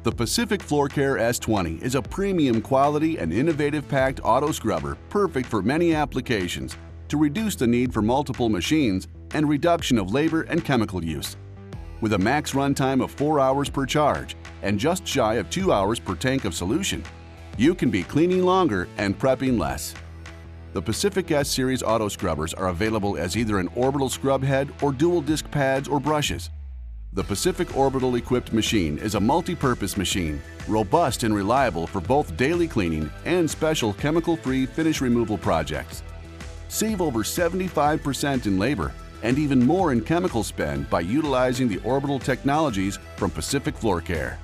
The Pacific Floorcare S20 is a premium quality and innovative packed auto scrubber perfect for many applications to reduce the need for multiple machines and reduction of labor and chemical use. With a max runtime of 4 hours per charge and just shy of 2 hours per tank of solution, you can be cleaning longer and prepping less. The Pacific S series auto scrubbers are available as either an orbital scrub head or dual disc pads or brushes. The Pacific Orbital equipped machine is a multi-purpose machine, robust and reliable for both daily cleaning and special chemical-free finish removal projects. Save over 75% in labor and even more in chemical spend by utilizing the orbital technologies from Pacific Floorcare.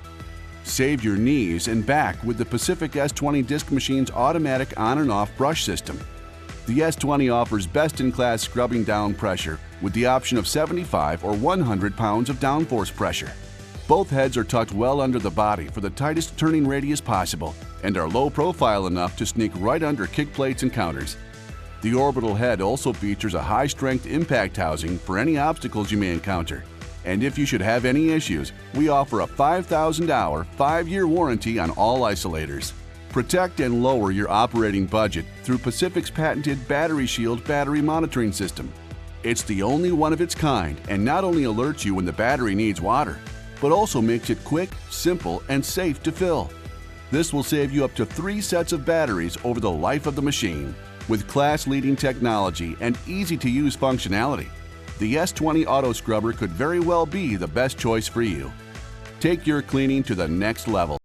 Save your knees and back with the Pacific S20 disc machine's automatic on and off brush system. The S20 offers best-in-class scrubbing down pressure with the option of 75 or 100 pounds of downforce pressure. Both heads are tucked well under the body for the tightest turning radius possible and are low profile enough to sneak right under kick plates and counters. The orbital head also features a high-strength impact housing for any obstacles you may encounter. And if you should have any issues, we offer a 5,000-hour, 5-year warranty on all isolators. Protect and lower your operating budget through Pacific's patented BatteryShield battery monitoring system. It's the only one of its kind and not only alerts you when the battery needs water, but also makes it quick, simple, and safe to fill. This will save you up to 3 sets of batteries over the life of the machine. With class-leading technology and easy-to-use functionality, the S20 Auto Scrubber could very well be the best choice for you. Take your cleaning to the next level.